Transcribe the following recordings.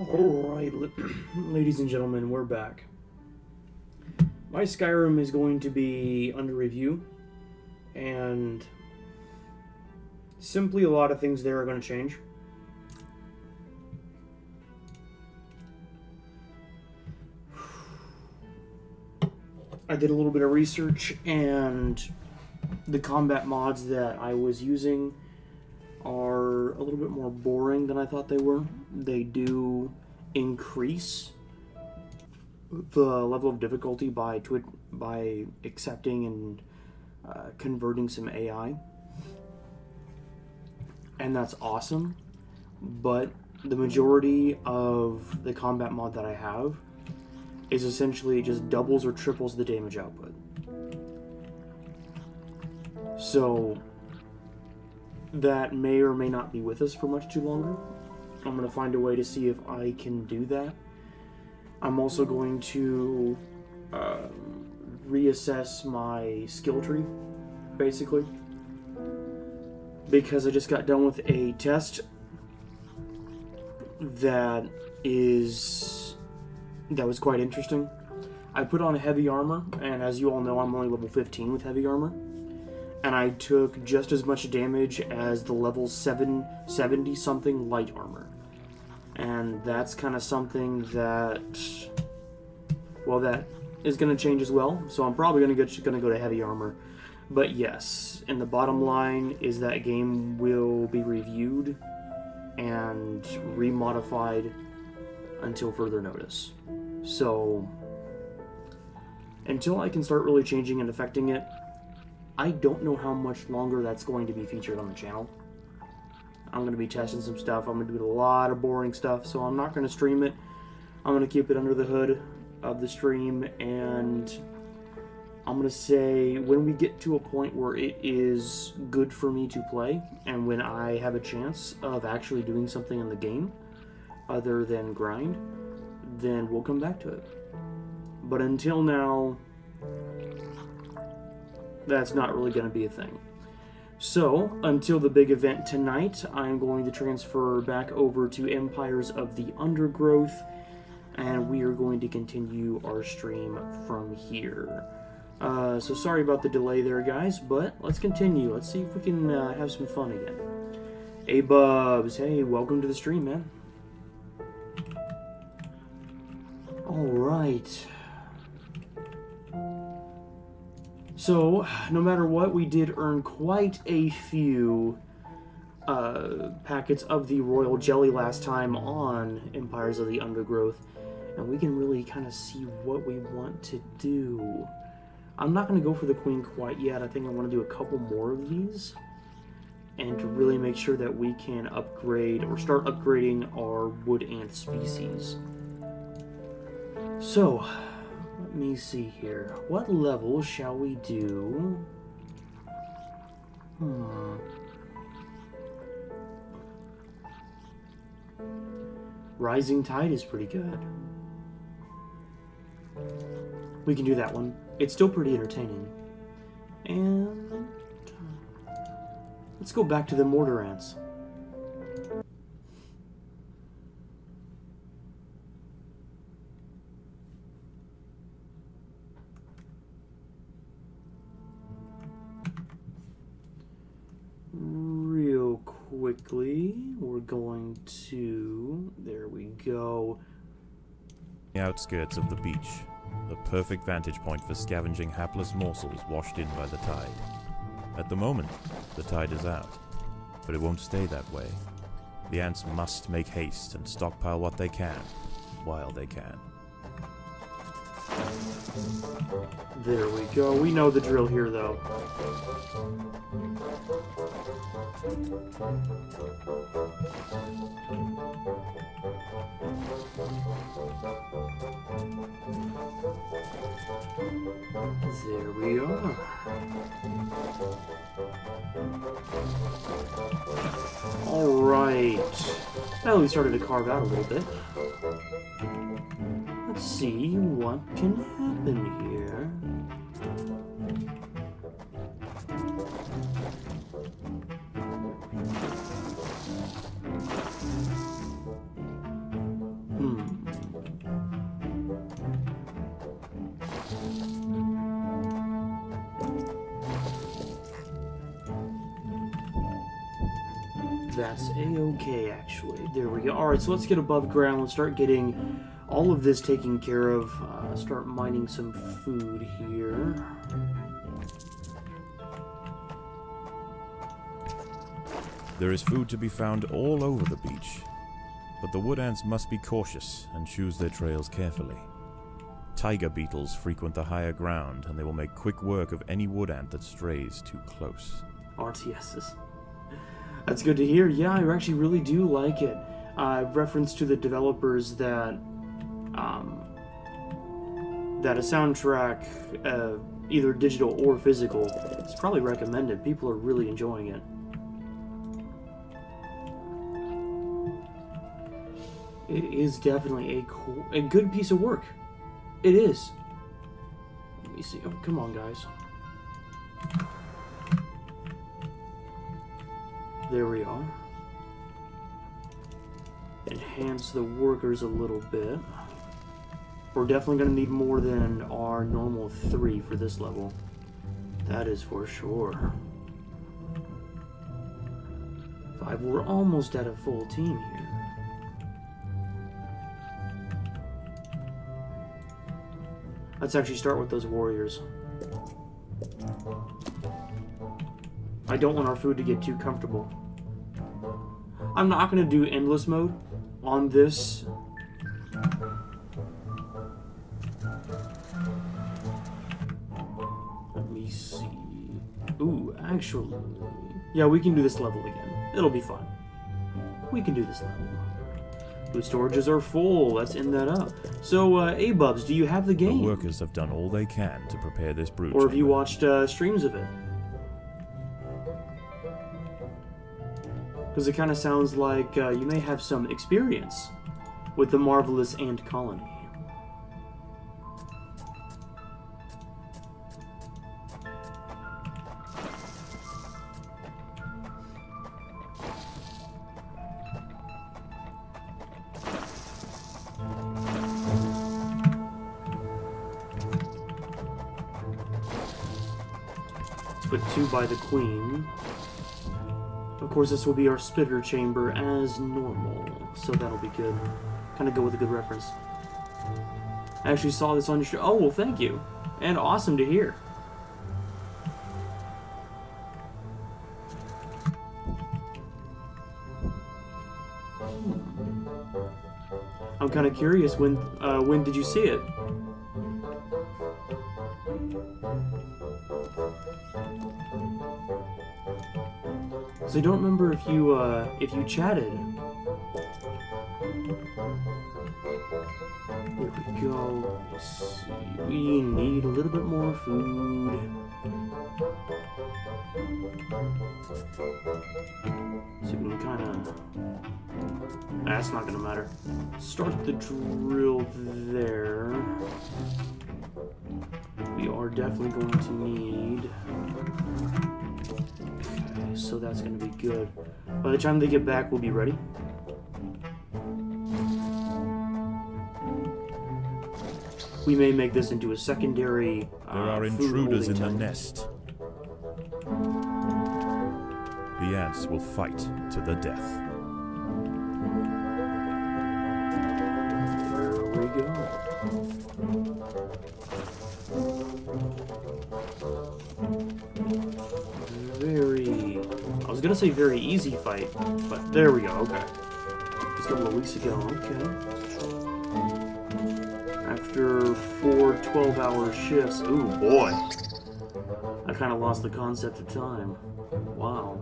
Alright, ladies and gentlemen, we're back. My Skyrim is going to be under review, and simply a lot of things there are going to change. I did a little bit of research, and the combat mods that I was using are a little bit more boring than I thought they were. They do increase the level of difficulty by accepting and converting some AI, and that's awesome. But the majority of the combat mod that I have is essentially just doubles or triples the damage output. So that may or may not be with us for much too longer. I'm going to find a way to see if I can do that. I'm also going to reassess my skill tree, basically, because I just got done with a test that was quite interesting. I put on heavy armor, and as you all know, I'm only level 15 with heavy armor. And I took just as much damage as the level 770-something light armor. And that's kind of something that, well, that is going to change as well. So I'm probably going to go to heavy armor. But yes, and the bottom line is that game will be reviewed and remodified until further notice. So until I can start really changing and affecting it, I don't know how much longer that's going to be featured on the channel. I'm going to be testing some stuff. I'm going to do a lot of boring stuff, so I'm not going to stream it. I'm going to keep it under the hood of the stream, and I'm going to say when we get to a point where it is good for me to play, and when I have a chance of actually doing something in the game other than grind, then we'll come back to it. But until now, that's not really going to be a thing. So, until the big event tonight, I'm going to transfer back over to Empires of the Undergrowth, and we are going to continue our stream from here. So sorry about the delay there, guys, but let's continue. Let's see if we can have some fun again. Hey, Bubs. Hey, welcome to the stream, man. Alright. So, no matter what, we did earn quite a few packets of the Royal Jelly last time on Empires of the Undergrowth, and we can really kind of see what we want to do. I'm not going to go for the Queen quite yet. I think I want to do a couple more of these, and to really make sure that we can upgrade, or start upgrading our wood ant species. So, let me see here. What level shall we do? Rising Tide is pretty good. We can do that one. It's still pretty entertaining. And let's go back to the mortar ants. Real quickly, we're going to, there we go. The outskirts of the beach, the perfect vantage point for scavenging hapless morsels washed in by the tide. At the moment, the tide is out, but it won't stay that way. The ants must make haste and stockpile what they can, while they can. There we go. We know the drill here, though. There we are. Alright. Now we started to carve out a little bit. Let's see what can happen here. That's a-okay, actually. There we go. Alright, so let's get above ground. Let's start getting all of this taken care of. Start mining some food here. There is food to be found all over the beach, but the wood ants must be cautious and choose their trails carefully. Tiger beetles frequent the higher ground, and they will make quick work of any wood ant that strays too close. RTSs. That's good to hear. Yeah, I actually really do like it. Reference to the developers that that a soundtrack, either digital or physical, is probably recommended. People are really enjoying it. It is definitely a good piece of work. It is. Let me see. Oh, come on, guys. There we are. Enhance the workers a little bit. We're definitely going to need more than our normal 3 for this level. That is for sure. 5. We're almost at a full team here. Let's actually start with those warriors. I don't want our food to get too comfortable. I'm not going to do endless mode on this. Let me see. Ooh, actually... yeah, we can do this level again. It'll be fun. We can do this level. Food storages are full. Let's end that up. So, A-Bubs, do you have the game? The workers have done all they can to prepare this brood Or have you chamber. watched streams of it? Because it kind of sounds like you may have some experience with the marvelous ant colony. Let's put 2 by the queen. Of course, this will be our spitter chamber as normal, so that'll be good. Kind of go with a good reference. I actually saw this on your show. Oh, well, thank you. And awesome to hear. I'm kind of curious, when did you see it? So I don't remember if you chatted. There we go. Let's see. We need a little bit more food. So we can kind of... that's not going to matter. Start the drill there. We are definitely going to need... okay, so that's going to be good. By the time they get back, we'll be ready. We may make this into a secondary There are intruders in the nest. The ants will fight to the death. There we go. I was gonna say very easy fight, but there we go, okay. Just a couple of weeks ago, okay. After 4 12-hour shifts, ooh boy. I kind of lost the concept of time. Wow.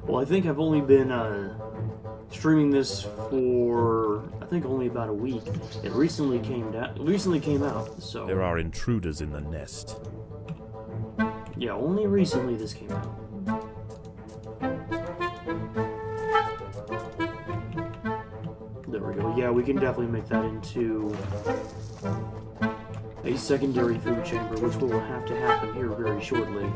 Well, I think I've only been streaming this for I think only about a week. It recently came out, so There are intruders in the nest. yeah, only recently this came out. There we go. Yeah, we can definitely make that into a secondary food chamber, which will have to happen here very shortly.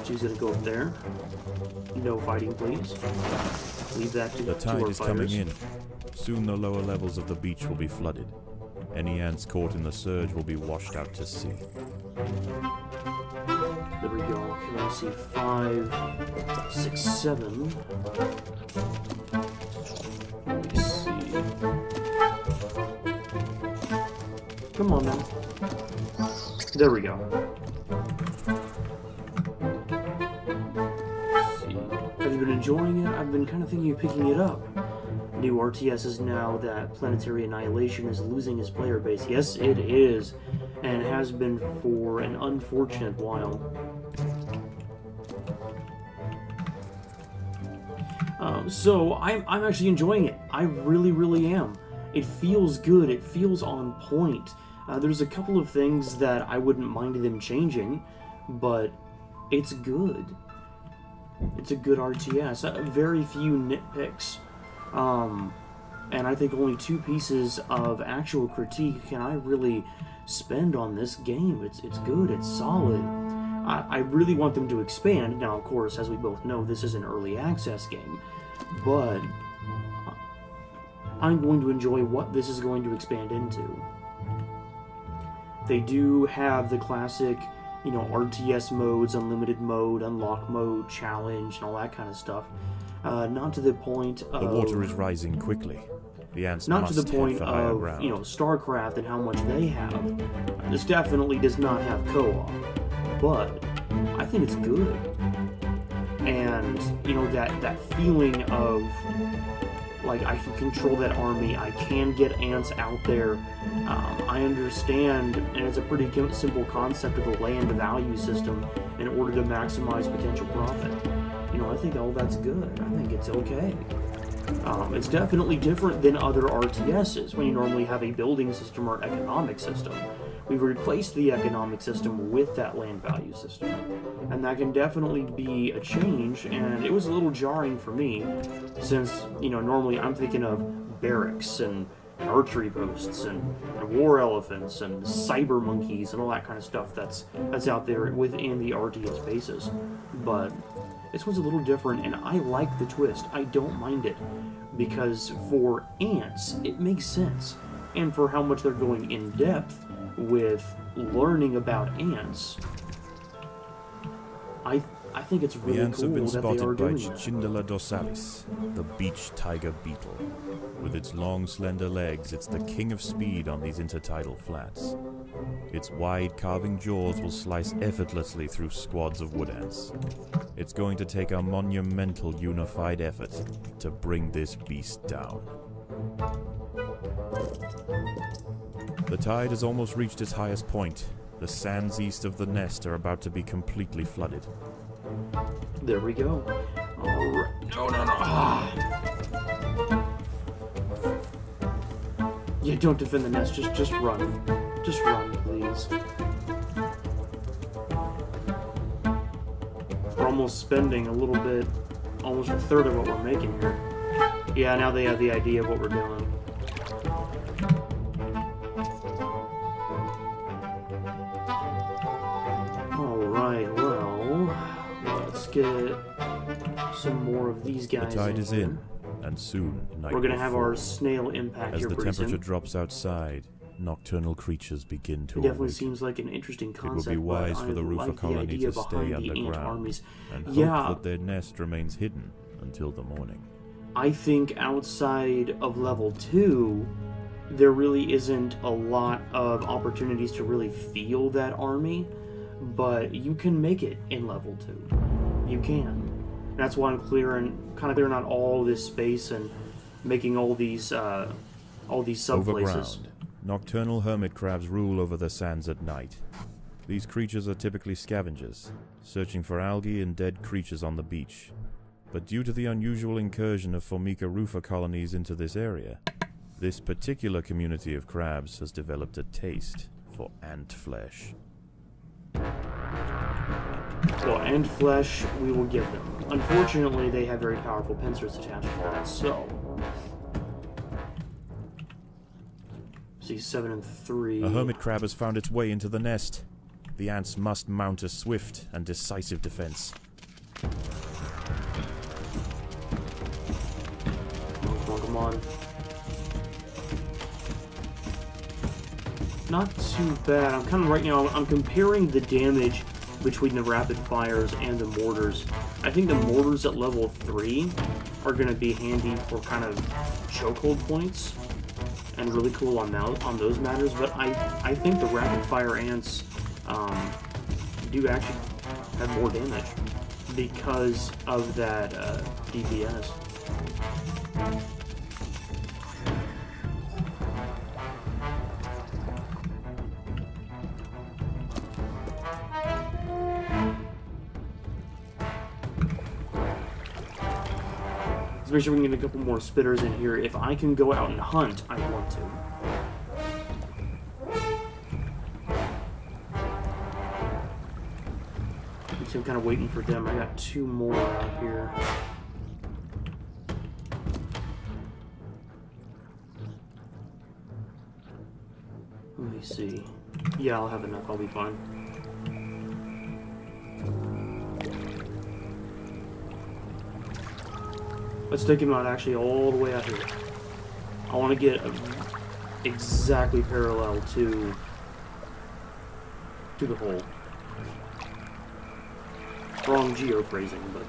She's gonna go up there. No fighting, please. Leave that to The our tide is coming fighters. in. Soon the lower levels of the beach will be flooded. Any ants caught in the surge will be washed out to sea. There we go. Can I see 5, 6, 7? Let me see. Come on now. There we go. Have you been enjoying it? I've been kind of thinking of picking it up. New RTS is now that Planetary Annihilation is losing its player base. Yes, it is, and has been for an unfortunate while. So I'm actually enjoying it. I really, really am. It feels good. It feels on point. There's a couple of things that I wouldn't mind them changing, but it's good. It's a good RTS. Very few nitpicks. And I think only 2 pieces of actual critique can I really spend on this game. It's good. It's solid. I really want them to expand. Now, of course, as we both know, this is an early access game, but I'm going to enjoy what this is going to expand into. They do have the classic, you know, RTS modes, unlimited mode, unlock mode, challenge, and all that kind of stuff. Not to the point of... The water is rising quickly. The ants not must to the point head for higher of, ground. you know, StarCraft and how much they have. This definitely does not have co-op, but I think it's good. And, you know, that feeling of, like, I can control that army, I can get ants out there. I understand, and it's a pretty simple concept of the land value system in order to maximize potential profit. You know, I think all that's good. I think it's okay. It's definitely different than other RTSs, when you normally have a building system or economic system. We've replaced the economic system with that land value system. And that can definitely be a change, and it was a little jarring for me, since, you know, normally I'm thinking of barracks and archery posts and war elephants and cyber monkeys and all that kind of stuff that's out there within the RTS bases. But this one's a little different, and I like the twist. I don't mind it, because for ants, it makes sense. And for how much they're going in depth with learning about ants, I think it's really The ants cool have been that they are spotted by doing that. Cicindela dorsalis, the beach tiger beetle. With its long, slender legs, it's the king of speed on these intertidal flats. Its wide, carving jaws will slice effortlessly through squads of wood ants. It's going to take a monumental unified effort to bring this beast down. The tide has almost reached its highest point. The sands east of the nest are about to be completely flooded. There we go. Alright. No. Ah. Yeah, don't defend the nest. Just run. Just run, please. We're almost spending a little bit, almost a third of what we're making here. Yeah, now they have the idea of what we're doing. Alright, well, let's get some more of these guys. The tide is here. in, and soon night We're gonna will have fall. our snail impact As here the pretty temperature soon. drops outside, nocturnal creatures begin to It definitely awake. seems like an interesting It concept. would be wise but for the I roofer like colony the idea to stay behind the ant underground armies. and hope Yeah, that their nest remains hidden until the morning. I think outside of level 2, there really isn't a lot of opportunities to really feel that army, but you can make it in level 2. You can. That's why I'm clearing out all this space and making all these sub places. Overground, nocturnal hermit crabs rule over the sands at night. These creatures are typically scavengers, searching for algae and dead creatures on the beach. But due to the unusual incursion of Formica rufa colonies into this area, this particular community of crabs has developed a taste for ant flesh. Well, ant flesh we will give them. Unfortunately, they have very powerful pincers attached to that, so... See, 7 and 3... A hermit crab has found its way into the nest. The ants must mount a swift and decisive defense. Come on. not too bad. I'm kind of right now, I'm comparing the damage between the rapid fires and the mortars. I think the mortars at level 3 are going to be handy for kind of chokehold points and really cool on those matters, but I think the rapid fire ants do actually have more damage because of that DPS. Let's make sure we can get a couple more spitters in here. If I can go out and hunt, I want to. So I'm kind of waiting for them. I got 2 more out here. Let me see. Yeah, I'll have enough. I'll be fine. Let's take him out actually all the way out here. I want to get exactly parallel to the hole. Wrong geo-phrasing, but...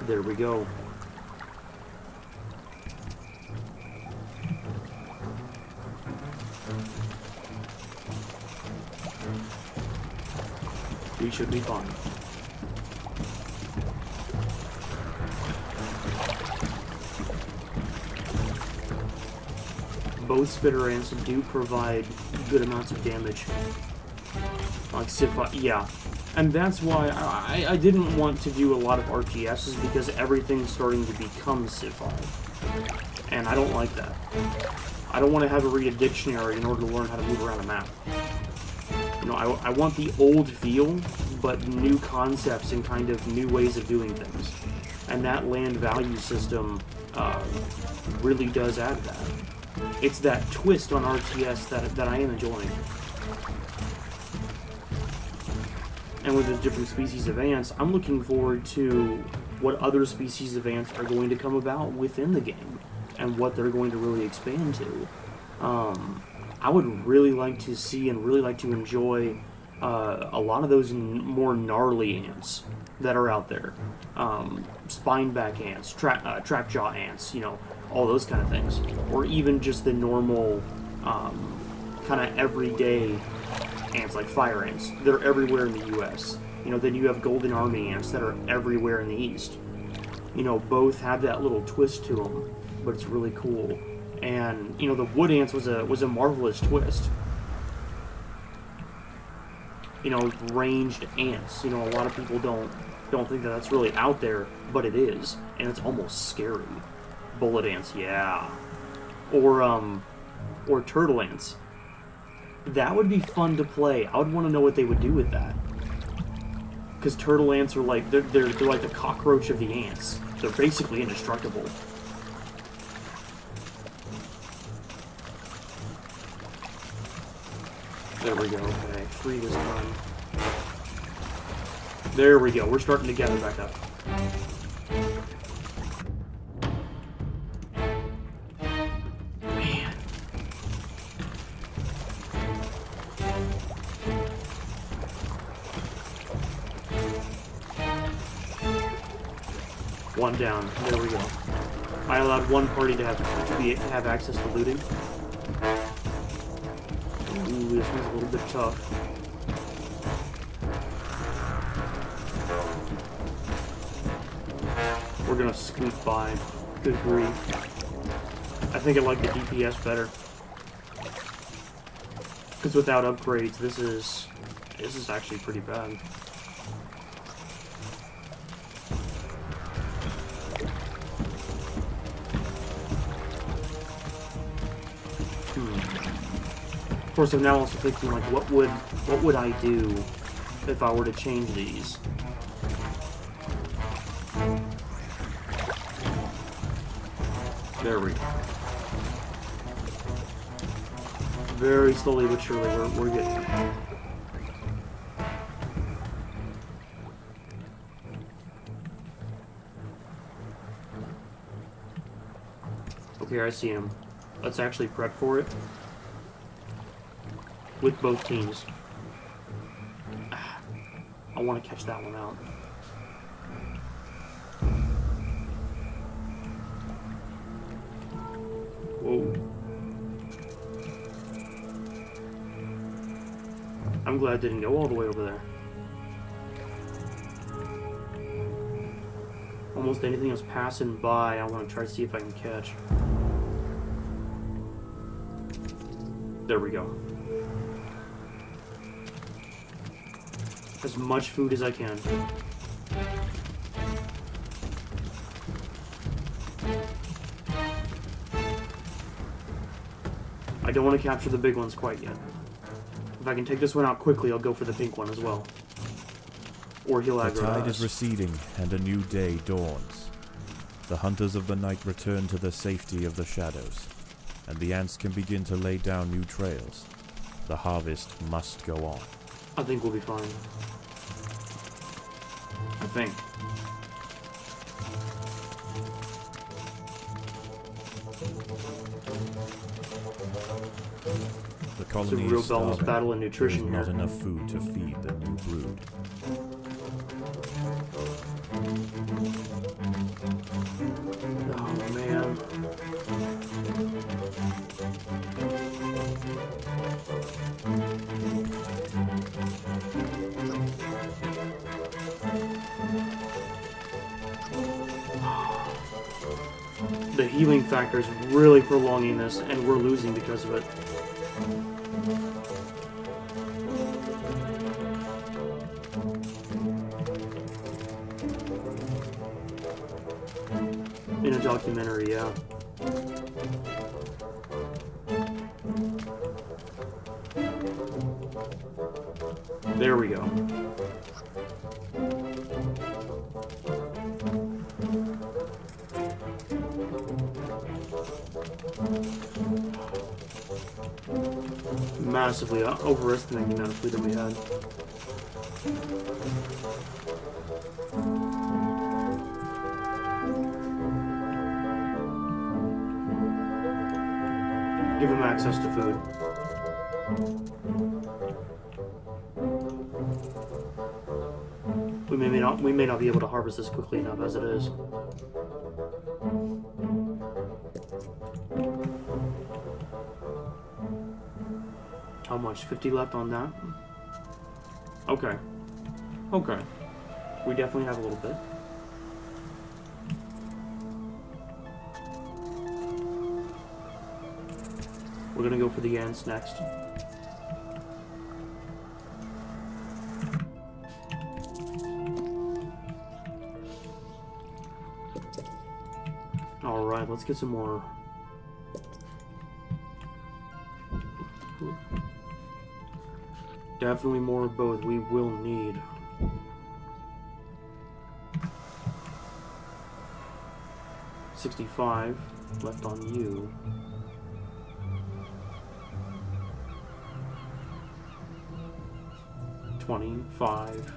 There we go. We should be fine. Both spitter ants do provide good amounts of damage. Like Siphi, yeah. And that's why I didn't want to do a lot of RTSs, because everything's starting to become Siphi. And I don't like that. I don't want to have to read a dictionary in order to learn how to move around a map. You know, I want the old feel, but new concepts and kind of new ways of doing things. And that land value system really does add that. It's that twist on RTS that I am enjoying. And with the different species of ants, I'm looking forward to what other species of ants are going to come about within the game, and what they're going to really expand to. I would really like to see and really like to enjoy a lot of those more gnarly ants that are out there. Spineback ants, trapjaw ants, you know, all those kind of things. Or even just the normal, kind of everyday ants like fire ants. They're everywhere in the US. You know, then you have golden army ants that are everywhere in the East. You know, both have that little twist to them, but it's really cool. And, you know, the wood ants was a marvelous twist. You know, ranged ants. You know, a lot of people don't think that that's really out there, but it is, and it's almost scary. Bullet ants, yeah. Or turtle ants. That would be fun to play. I would want to know what they would do with that. Because turtle ants are like, they're like the cockroach of the ants. They're basically indestructible. There we go, okay. 3 this time. There we go, we're starting to gather back up. Man. One down, there we go. I allowed one party to have access to looting. Ooh, this one's a little bit tough. We're gonna scoot by. Good grief. I think I like the DPS better. Because without upgrades, this is actually pretty bad. Of course, I'm now also thinking, like, what would I do if I were to change these? There we go. Very slowly but surely, we're getting there. Okay, I see him. Let's actually prep for it. With both teams. I want to catch that one out. Whoa. I'm glad I didn't go all the way over there. Almost anything that's passing by, I want to try to see if I can catch. There we go. As much food as I can. I don't want to capture the big ones quite yet. If I can take this one out quickly, I'll go for the pink one as well. Or he'll aggro us. The tide is receding, and a new day dawns. The hunters of the night return to the safety of the shadows, and the ants can begin to lay down new trails. The harvest must go on. I think we'll be fine. I think. The colony it's a real is balanced starving. battle in nutrition There is here. not enough food to feed the new brood. Oh man. The healing factor is really prolonging this, and we're losing because of it. In a documentary, yeah. There we go. Massively overestimating the amount of food that we had. Give him access to food. We may not be able to harvest this quickly enough as it is. How much? 50 left on that? Okay. Okay. We definitely have a little bit. We're gonna go for the ants next. Alright, let's get some more. Definitely more of both we will need. $65 left on you. $25.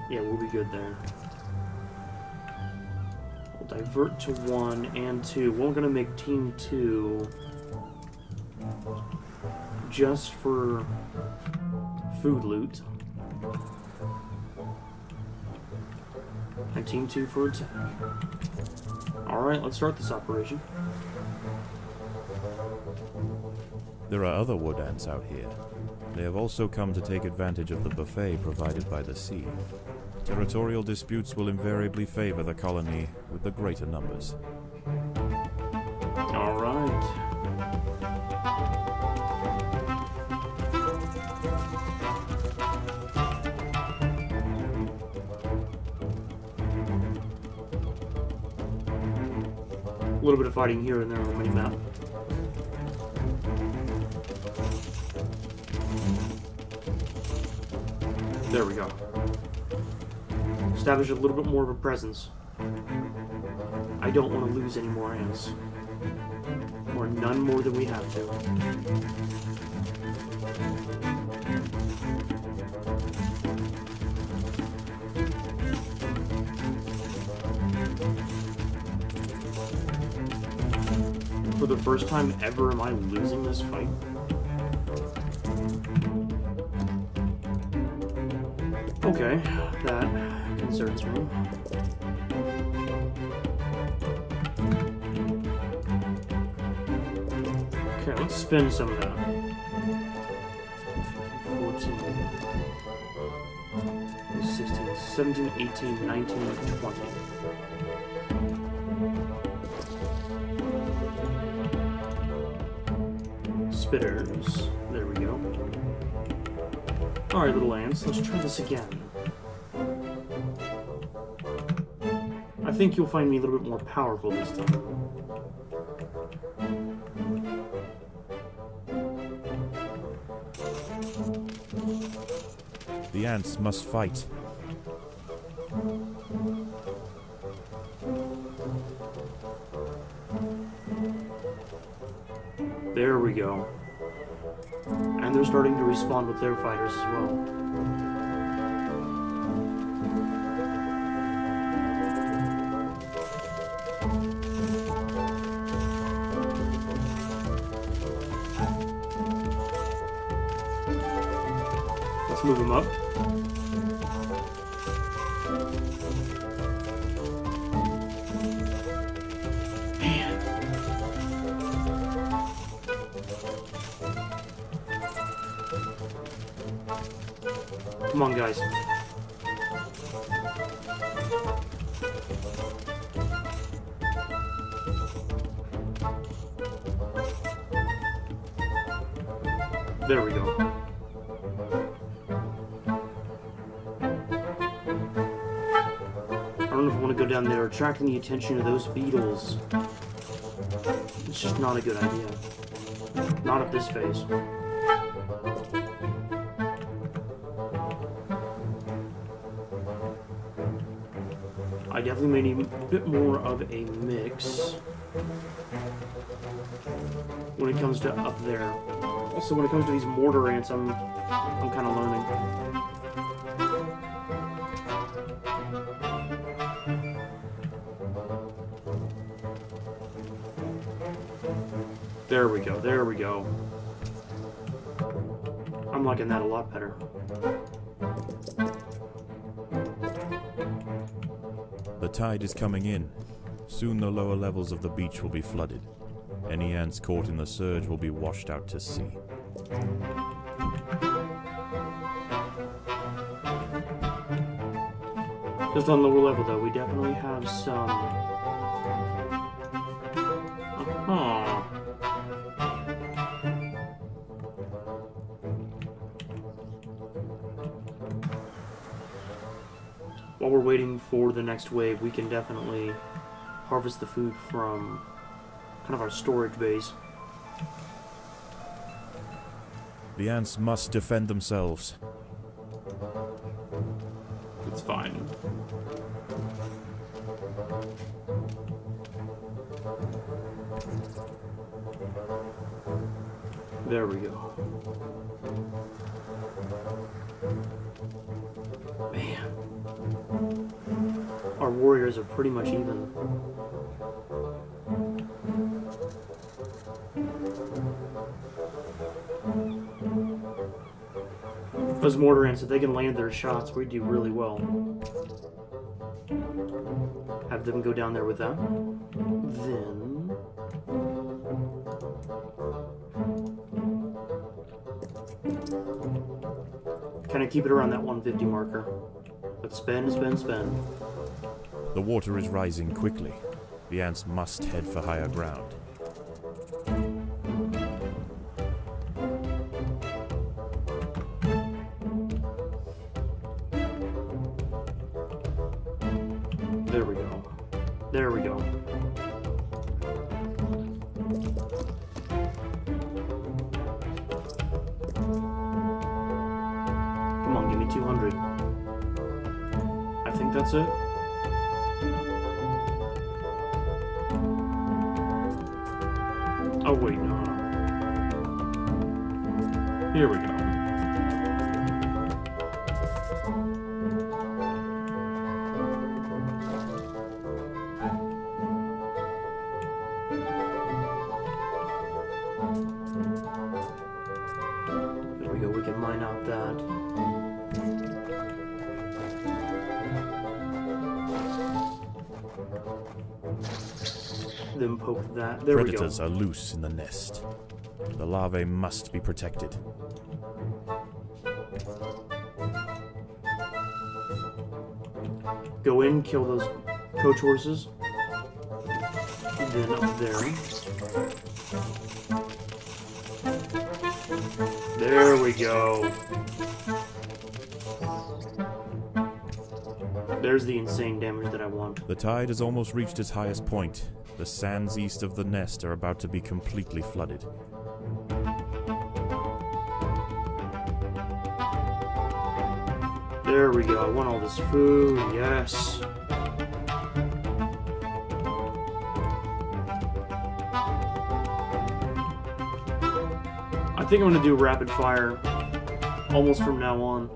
Yeah, we'll be good there. We'll divert to 1 and 2. We're gonna make team 2 just for food loot. And team 2 for attack. Alright, let's start this operation. There are other wood ants out here. They have also come to take advantage of the buffet provided by the sea. Territorial disputes will invariably favor the colony with the greater numbers. Alright. A little bit of fighting here and there on the main map. There we go. Establish a little bit more of a presence. I don't want to lose any more ants. Or none more than we have to. for the first time ever, am I losing this fight? Okay, that concerns me. Okay, let's spend some of that. 14, 16, 17, 18, 19, 20. Spitters. There we go. Alright, little ants, let's try this again. I think you'll find me a little bit more powerful this time. The ants must fight. There we go. And they're starting to respawn with their fighters as well. Let's move them up. Come on, guys. There we go. I don't know if I want to go down there, attracting the attention of those beetles. It's just not a good idea. Not at this phase. I definitely may need a bit more of a mix when it comes to up there. Also, when it comes to these mortar ants, I'm kind of learning. There we go, there we go. I'm liking that a lot better. The tide is coming in. Soon the lower levels of the beach will be flooded. Any ants caught in the surge will be washed out to sea. Just on lower level, though, we definitely have some... While we're waiting for the next wave, we can definitely harvest the food from kind of our storage base. The ants must defend themselves. It's fine. There we go. Man. Our warriors are pretty much even. Those mortar ants, if they can land their shots, we do really well. Have them go down there with that. Then... kind of keep it around that 150 marker. But spend, spend, spend. The water is rising quickly. The ants must head for higher ground. There we go. There we go. Come on, give me 200. I think that's it. Oh wait, no. Here we go. them poke that. There we go. Predators are loose in the nest. The larvae must be protected. Go in, kill those coach horses. Then up there. There we go. There's the insane damage that I want. The tide has almost reached its highest point. The sands east of the nest are about to be completely flooded. There we go. I want all this food. Yes. I think I'm going to do rapid fire almost from now on.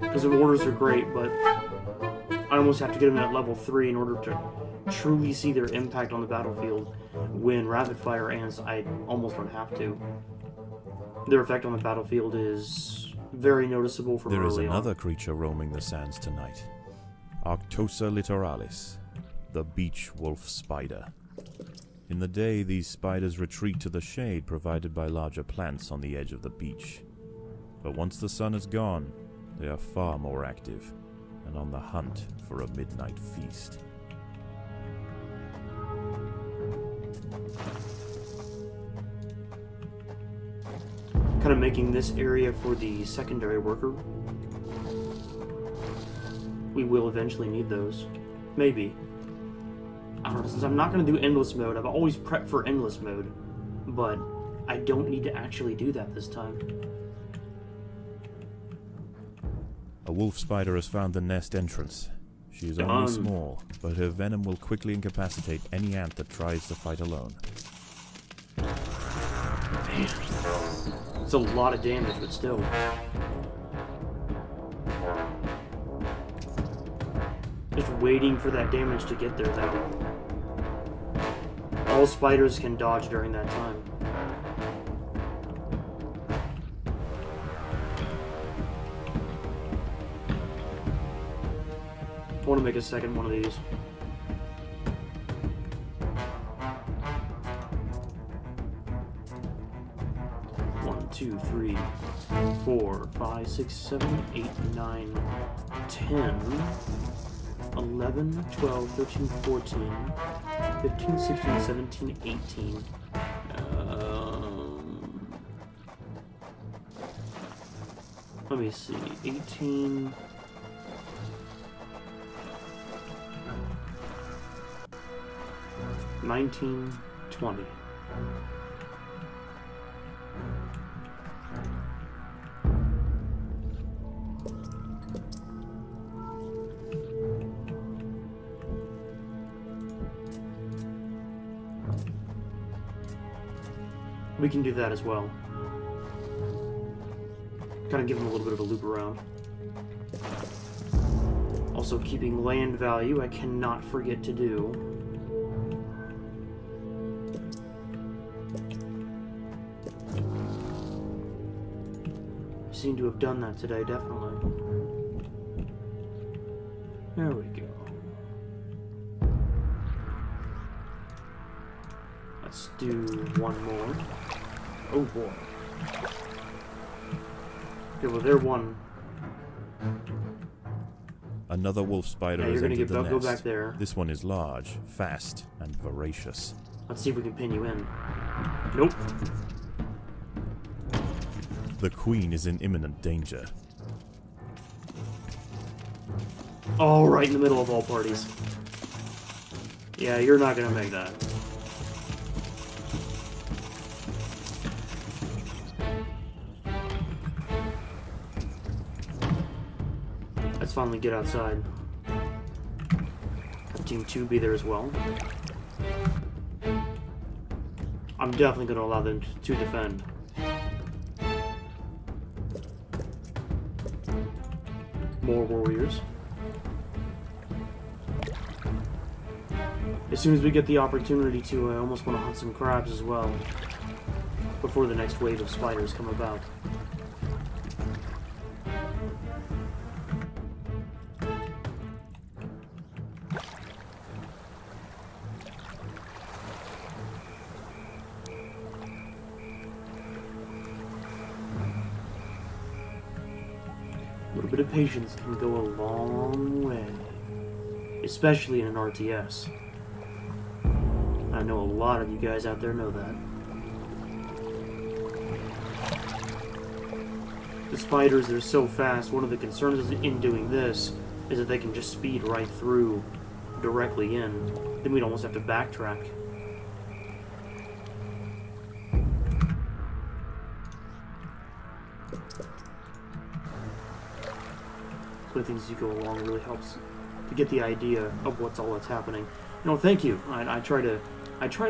Because the orders are great, but I almost have to get them at level 3 in order to truly see their impact on the battlefield. When rapid fire ends, I almost don't have to. Their effect on the battlefield is very noticeable from early on. There is another creature roaming the sands tonight. Arctosa littoralis, the beach wolf spider. In the day, these spiders retreat to the shade provided by larger plants on the edge of the beach. But once the sun is gone, they are far more active and on the hunt for a midnight feast. Kind of making this area for the secondary worker. We will eventually need those. Maybe. I don't know, since I'm not going to do endless mode, I've always prepped for endless mode, but I don't need to actually do that this time. A wolf spider has found the nest entrance. She is only small, but her venom will quickly incapacitate any ant that tries to fight alone. Man. It's a lot of damage, but still. Just waiting for that damage to get there, though. All spiders can dodge during that time. I want to make a second one of these. One, 2, 3, 4, 5, 6, 7, 8, 9, 10, 11, 12, 13, 14, 15, 16, 17, 18. Let me see. 18... 19, 20. We can do that as well. Kind of give them a little bit of a loop around. Also, keeping land value, I cannot forget to do. Seem to have done that today, definitely. There we go. Let's do one more. Oh boy. Okay, well, they're one. Another wolf spider has you're gonna entered the nest. Go back there. This one is large, fast, and voracious. Let's see if we can pin you in. Nope. The queen is in imminent danger. Oh, right in the middle of all parties. Yeah, you're not gonna make that. Let's finally get outside. Have Team 2 be there as well. I'm definitely gonna allow them to defend. More warriors. As soon as we get the opportunity to, I almost want to hunt some crabs as well. Before the next wave of spiders come about. little bit of patience can go a long way. Especially in an RTS. I know a lot of you guys out there know that. The spiders, they're so fast. One of the concerns in doing this is that they can just speed right through, directly in. Then we'd almost have to backtrack. Putting things as you go along really helps to get the idea of what's all that's happening. No, thank you. I try to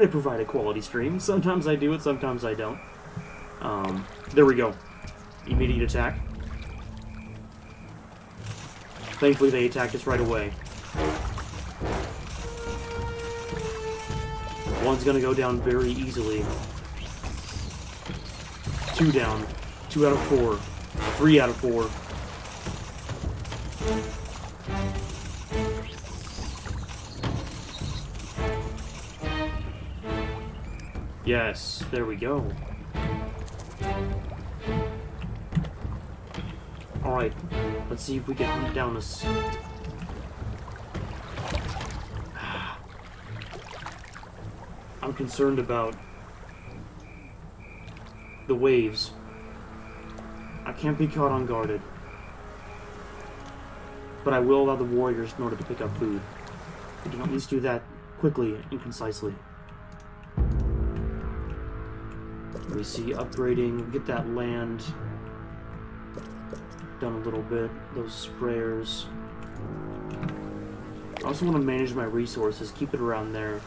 provide a quality stream. Sometimes I do it, sometimes I don't. There we go. Immediate attack. Thankfully, they attacked us right away. One's gonna go down very easily. 2 down. 2 out of 4. 3 out of 4. Yes, there we go. Alright, let's see if we can hunt down this. I'm concerned about the waves. I can't be caught unguarded. But I will allow the warriors in order to pick up food. We can at least do that quickly and concisely. We see upgrading, get that land done a little bit, those sprayers. I also want to manage my resources, keep it around there.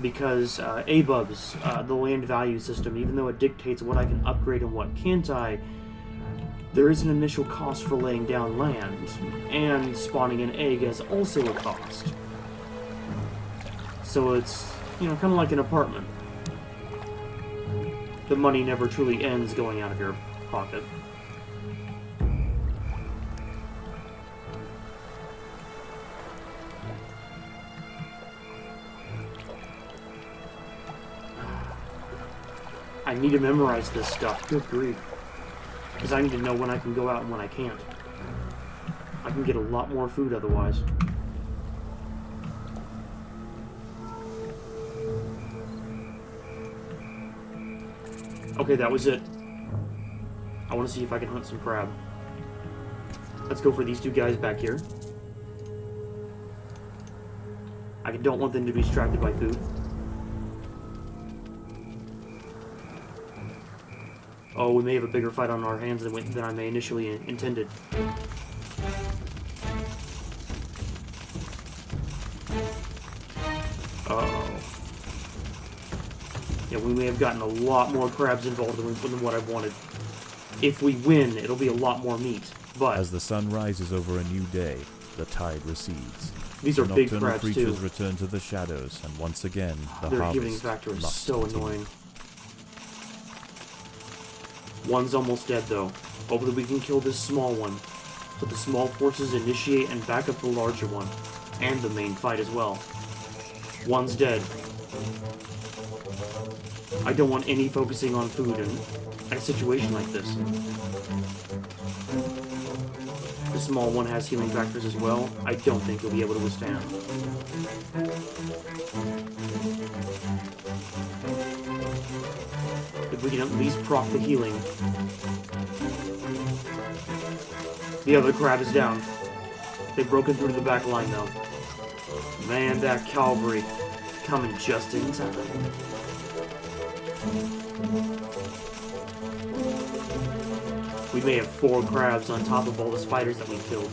Because ABUBs, the land value system, even though it dictates what I can upgrade and what can't I, there is an initial cost for laying down land, and spawning an egg is also a cost. So it's, you know, kind of like an apartment. The money never truly ends going out of your pocket. I need to memorize this stuff. Good grief. Because I need to know when I can go out and when I can't. I can get a lot more food otherwise. Okay, that was it. I want to see if I can hunt some crab. Let's go for these 2 guys back here. I don't want them to be distracted by food. Oh, we may have a bigger fight on our hands than I may initially intended. Uh-oh. Yeah, we may have gotten a lot more crabs involved than what I wanted. If we win, it'll be a lot more meat, but... As the sun rises over a new day, the tide recedes. These are big Nocturnal crabs, creatures too. return to the shadows, and once again, the Their harvest healing factor is must so continue. annoying. One's almost dead, though. Hopefully we can kill this small one, so the small forces initiate and back up the larger one, and the main fight as well. One's dead. I don't want any focusing on food in a situation like this. The small one has healing factors as well. I don't think he'll be able to withstand. If we can at least proc the healing. The other crab is down. They've broken through to the back line, though. Man, that cavalry coming just in time. We may have 4 crabs on top of all the spiders that we killed.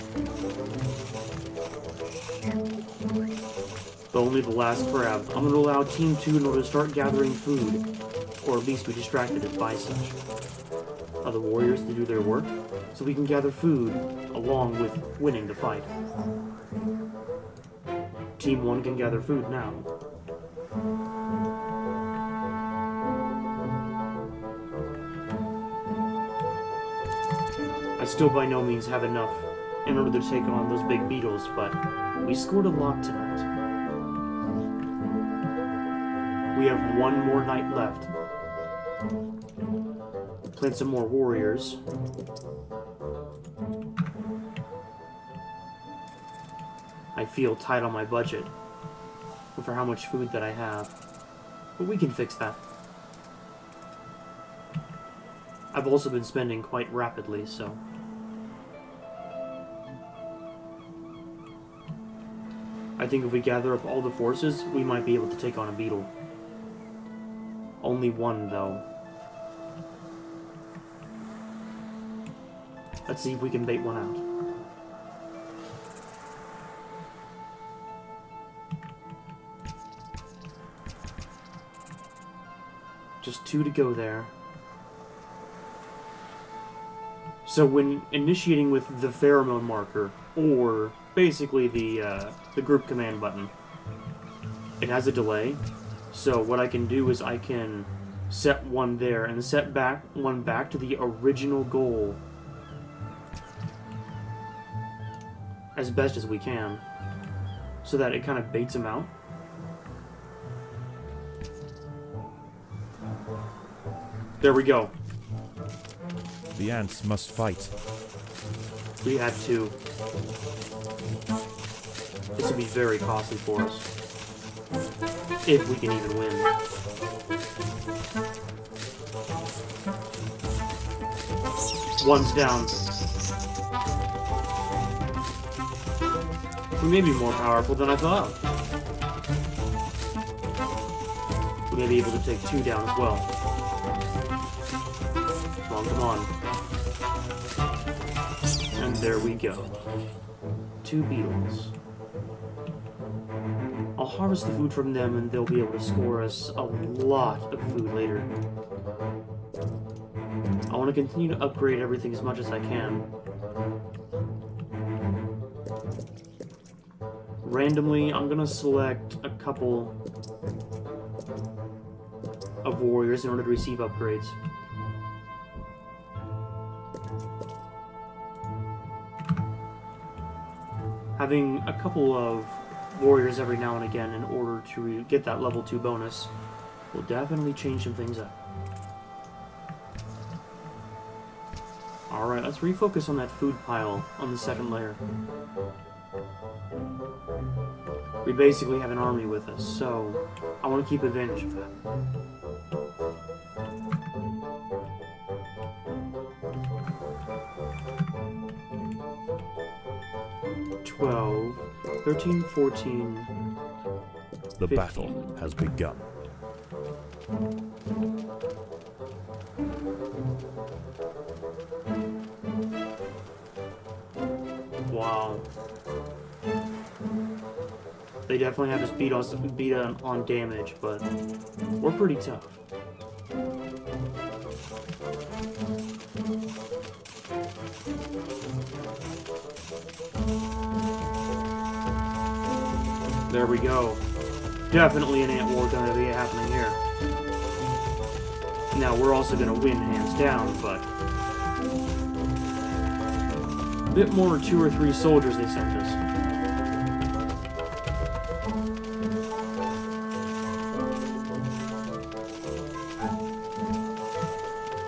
But only the last crab. I'm going to allow Team 2 in order to start gathering food. Or at least be distracted by such. Other warriors to do their work, so we can gather food along with winning the fight. Team 1 can gather food now. I still by no means have enough in order to take on those big beetles, but we scored a lot tonight. We have 1 more night left. Plant some more warriors. I feel tight on my budget for how much food that I have. But we can fix that. I've also been spending quite rapidly, so... I think if we gather up all the forces, we might be able to take on a beetle. Only one, though. Let's see if we can bait one out. Just 2 to go there. So when initiating with the pheromone marker, or basically the group command button, it has a delay. So what I can do is I can set one there and set one back to the original goal as best as we can, so that it kind of baits them out. There we go. The ants must fight. We had to. This would be very costly for us. If we can even win. One's down. We may be more powerful than I thought. We may be able to take 2 down as well. Come on. And there we go. 2 beetles. I'll harvest the food from them and they'll be able to score us a lot of food later. I want to continue to upgrade everything as much as I can. Randomly, I'm going to select a couple of warriors in order to receive upgrades. Having a couple of warriors every now and again in order to get that level 2 bonus will definitely change some things up. Alright, let's refocus on that food pile on the second layer. We basically have an army with us, so I want to keep advantage of that. 12, 13, 14, The 15. battle has begun. Wow. They definitely have us beat on damage, but we're pretty tough. There we go. Definitely an ant war gonna be happening here. Now, we're also gonna win hands down, but... a bit more 2 or 3 soldiers they sent us.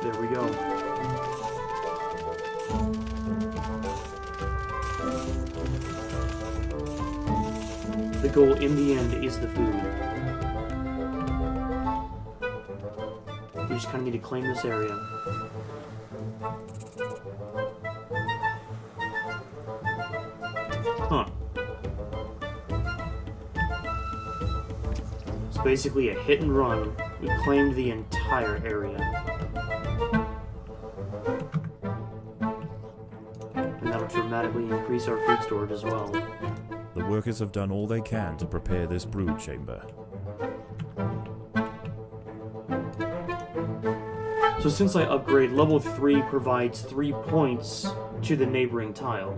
There we go. The goal in the end is the food. We just kind of need to claim this area. Huh. It's basically a hit and run. We claimed the entire area. And that'll dramatically increase our food storage as well. The workers have done all they can to prepare this brood chamber. So since I upgrade, level 3 provides 3 points to the neighboring tile.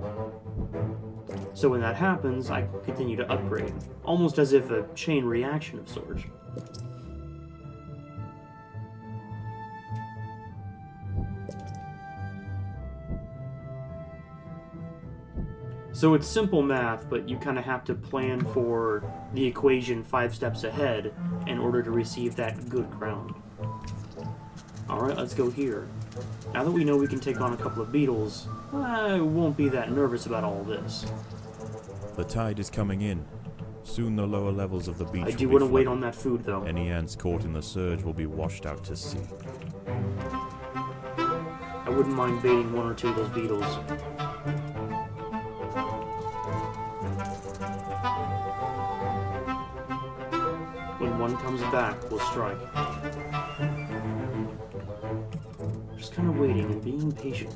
So when that happens, I can continue to upgrade, almost as if a chain reaction of sorts. So it's simple math, but you kind of have to plan for the equation 5 steps ahead in order to receive that good ground. Alright, let's go here. Now that we know we can take on a couple of beetles, I won't be that nervous about all this. The tide is coming in. Soon the lower levels of the beach I do will want be to wait flooded. on that food, though. Any ants caught in the surge will be washed out to sea. I wouldn't mind baiting one or two of those beetles. When one comes back, we'll strike. Just kind of waiting and being patient.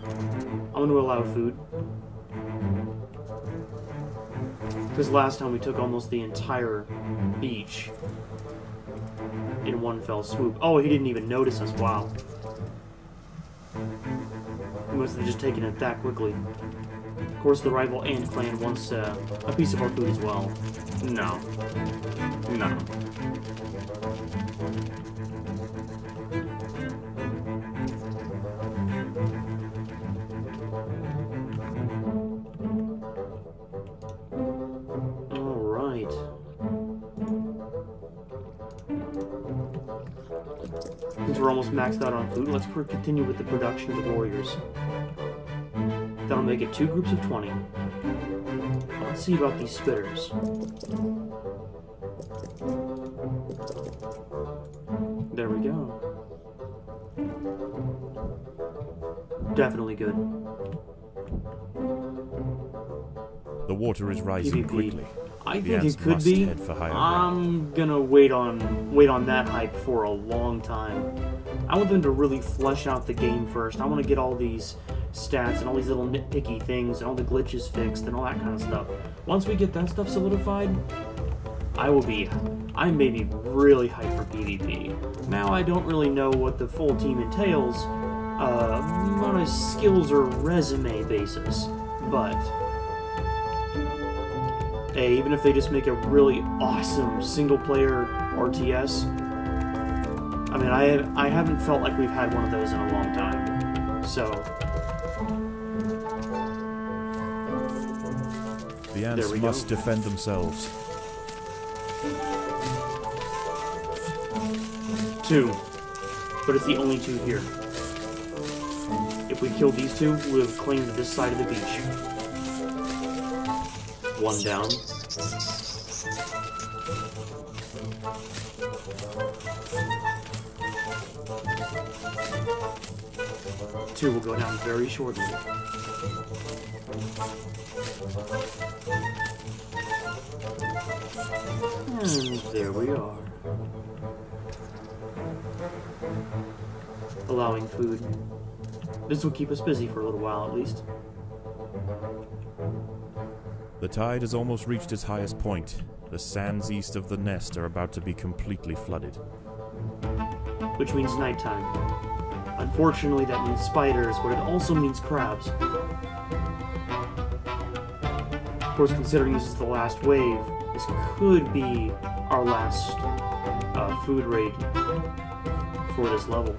I'm going to allow food. Because last time we took almost the entire beach in one fell swoop. Oh, he didn't even notice us. Wow. He must have just taken it that quickly. Of course, the rival ant clan wants a piece of our food as well. No. No. Alright. Since we're almost maxed out on food, let's continue with the production of the warriors. That'll make it 2 groups of 20. Let's see about these spitters. There we go. Definitely good. The water is rising PvP. quickly. I The think ants it could must be. head for higher ground. I'm gonna wait on that hype for a long time. I want them to really flesh out the game first. I want to get all these stats and all these little nitpicky things and all the glitches fixed and all that kind of stuff. Once we get that stuff solidified, I may be really hyped for PvP. Now I don't really know what the full team entails on a skills or resume basis, but hey, even if they just make a really awesome single-player RTS, I mean, I haven't felt like we've had one of those in a long time, so The ants There we must go. defend themselves. 2, but it's the only 2 here. If we kill these 2, we'll have claimed this side of the beach. 1 down. Two will go down very shortly. And there we are. Allowing food. This will keep us busy for a little while at least. The tide has almost reached its highest point. The sands east of the nest are about to be completely flooded. Which means nighttime. Unfortunately, that means spiders, but it also means crabs. Of course, considering this is the last wave, this could be our last food raid for this level.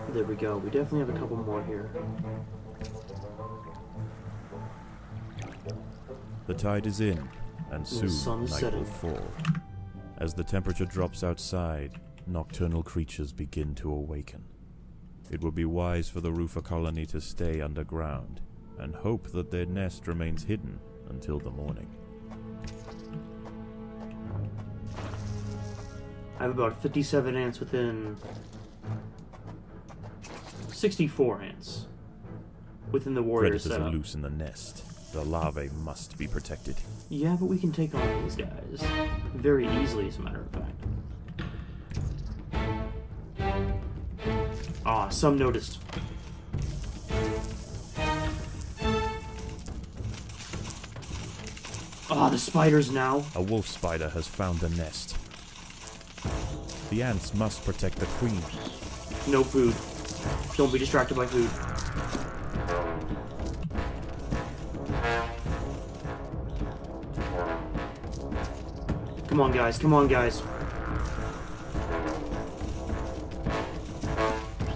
There we go. We definitely have a couple more here. The tide is in, and the soon sun is night setting. will fall. As the temperature drops outside, nocturnal creatures begin to awaken. It would be wise for the roofer colony to stay underground, and hope that their nest remains hidden until the morning. I have about 57 ants within 64 ants within the warrior Predators are setup. loose in the nest. The larvae must be protected. Yeah, but we can take on these guys very easily, as a matter of fact. Ah, some noticed. Ah, the spiders now. A wolf spider has found the nest. The ants must protect the queen. No food. Don't be distracted by food. Come on, guys. Come on, guys.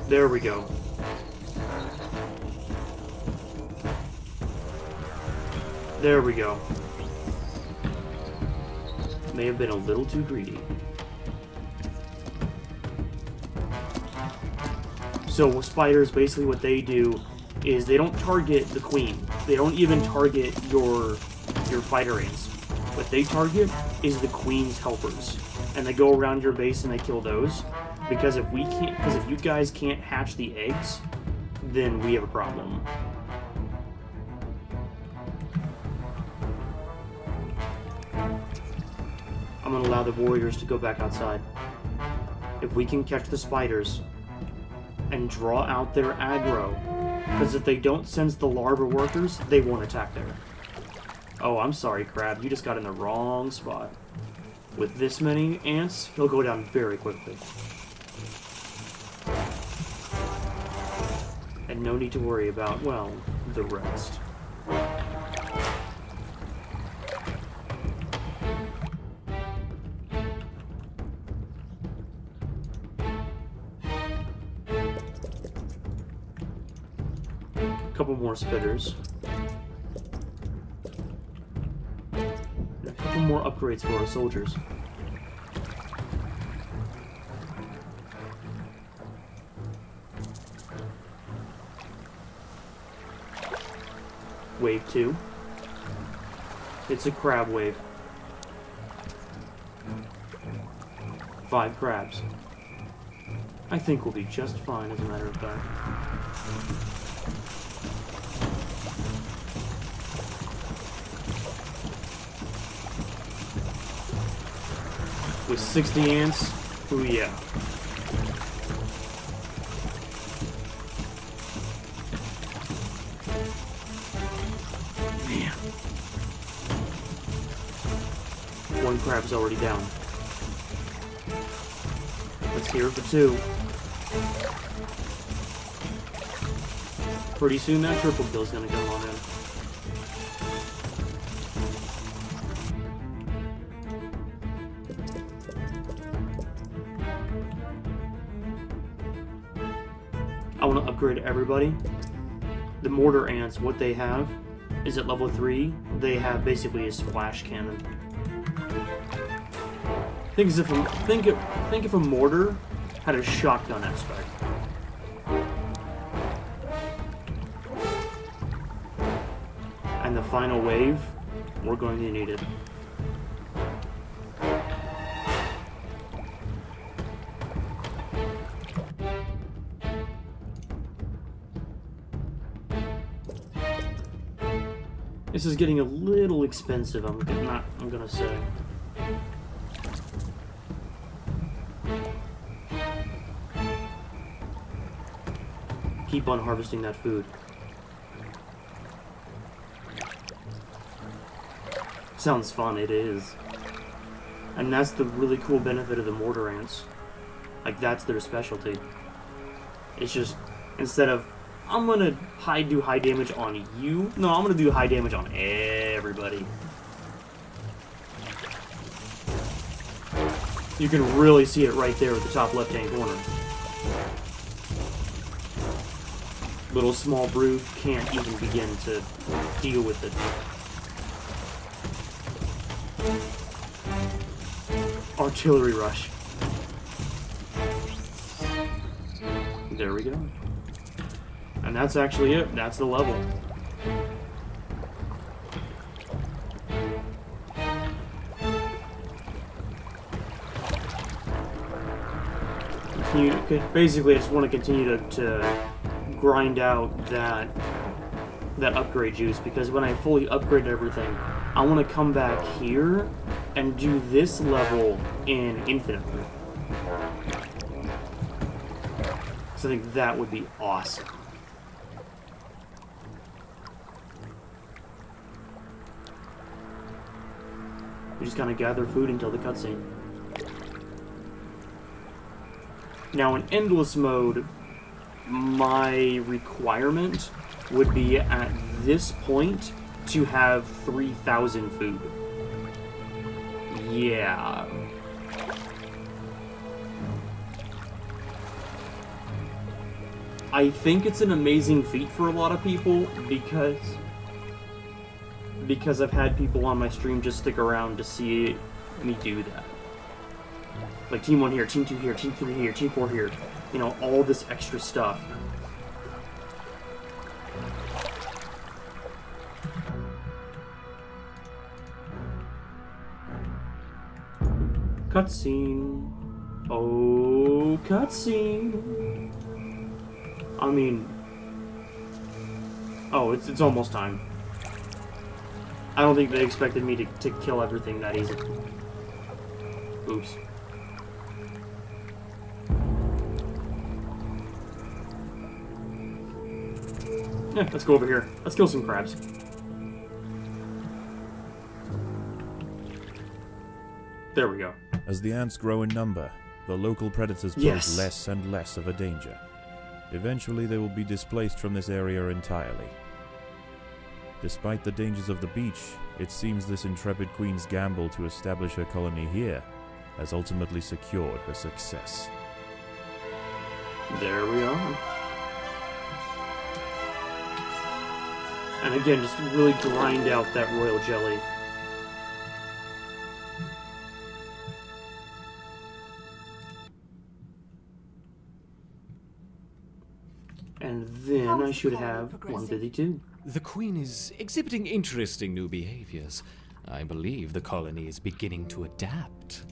There we go. There we go. may have been a little too greedy. So spiders, basically what they do is they don't target the queen. They don't even target your fighter ants. What they target is the queen's helpers. And they go around your base and they kill those. Because if you guys can't hatch the eggs, then we have a problem. I'm gonna allow the warriors to go back outside. If we can catch the spiders and draw out their aggro, because if they don't sense the larva workers, they won't attack there. Oh, I'm sorry, Crab. You just got in the wrong spot. With this many ants, he'll go down very quickly. And no need to worry about, well, the rest. Couple more spitters. And a couple more upgrades for our soldiers. Wave 2. It's a crab wave. 5 crabs. I think we'll be just fine, as a matter of fact. With 60 ants, ooh yeah. Man. 1 crab's already down. Let's hear it for 2. Pretty soon that triple kill's gonna come on in. I want to upgrade everybody. The mortar ants, what they have is at level 3, they have basically a splash cannon. Think if a mortar had a shotgun aspect. And the final wave, we're going to need it. This is getting a little expensive, I'm gonna say. Keep on harvesting that food. Sounds fun, it is. And that's the really cool benefit of the mortar ants. Like, that's their specialty. It's just, instead of, I'm gonna do high damage on you. No, I'm gonna do high damage on everybody. You can really see it right there at the top left-hand corner. Little small brood can't even begin to deal with it. Artillery rush. There we go. And that's actually it. That's the level. Basically, I just want to continue to grind out that upgrade juice, because when I fully upgrade everything, I want to come back here and do this level in infinite. So I think that would be awesome. We just kind of gather food until the cutscene. Now in endless mode, my requirement would be at this point to have 3,000 food. Yeah. I think it's an amazing feat for a lot of people because I've had people on my stream just stick around to see me do that. Like Team 1 here, Team 2 here, Team 3 here, Team 4 here. You know, all this extra stuff. Cutscene. Oh, cutscene. I mean... Oh, it's almost time. I don't think they expected me to kill everything that easy. Oops. Yeah, let's go over here. Let's kill some crabs. There we go. As the ants grow in number, the local predators pose less and less of a danger. Eventually they will be displaced from this area entirely. Despite the dangers of the beach, it seems this intrepid queen's gamble to establish her colony here has ultimately secured her success. There we are. And again, just really grind out that royal jelly. And then I should have 152. The Queen is exhibiting interesting new behaviors. I believe the colony is beginning to adapt.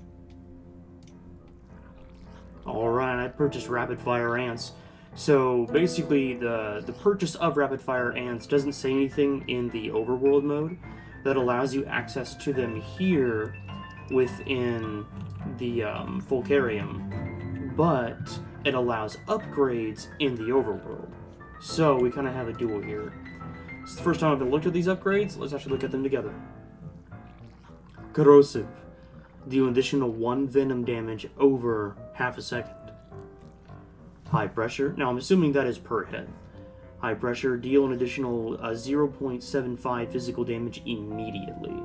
Alright, I purchased rapid fire ants. So basically the purchase of rapid fire ants doesn't say anything in the overworld mode that allows you access to them here within the Fulcarium, but it allows upgrades in the overworld. So we kind of have a duel here. It's the first time I've ever looked at these upgrades. Let's actually look at them together. Corrosive. Deal additional 1 venom damage over half a second. High pressure. Now I'm assuming that is per hit. High pressure. Deal an additional 0.75 physical damage immediately.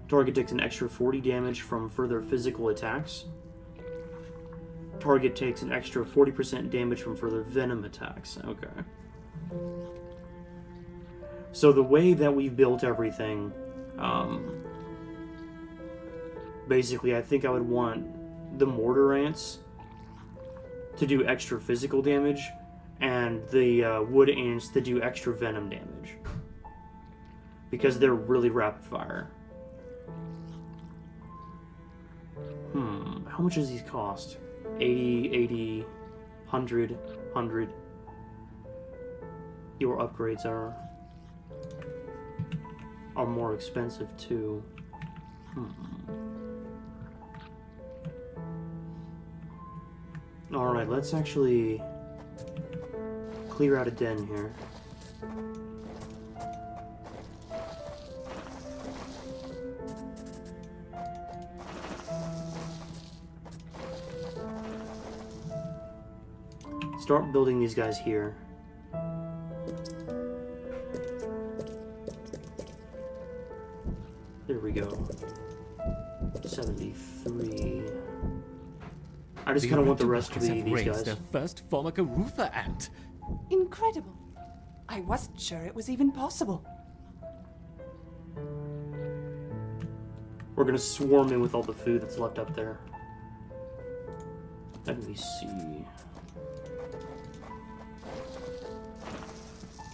Target takes an extra 40 damage from further physical attacks. Target takes an extra 40% damage from further venom attacks. Okay. So the way that we've built everything, basically I think I would want the mortar ants to do extra physical damage, and the wood ants to do extra venom damage. Because they're really rapid fire. How much does these cost? 80, 80, 100, 100. Your upgrades are more expensive too. Alright, let's actually clear out a den here. Start building these guys here. There we go. 73. I just kind of want the rest to be these guys. Their first Formica Rufa ant. Incredible. I wasn't sure it was even possible. We're gonna swarm in with all the food that's left up there. Let me see.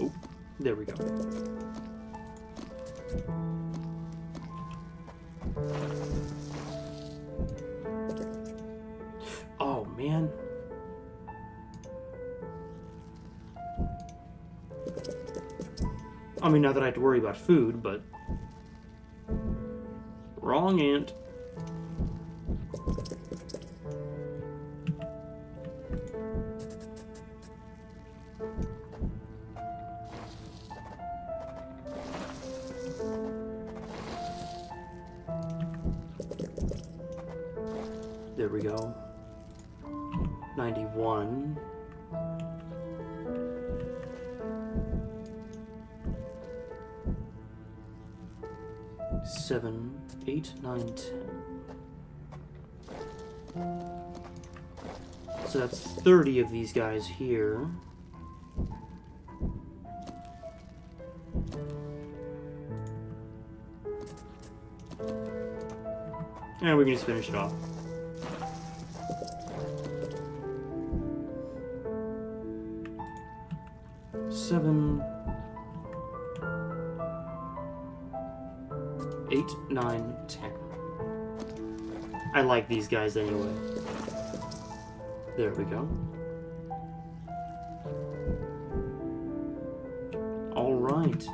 Oh, there we go. Oh, man. I mean, not that I have to worry about food, but... Wrong ant. There we go. 91. Seven, 8, 9, 10. So that's 30 of these guys here. And we can just finish it off. Seven, 8, 9, 10. I like these guys anyway. There we go. All right.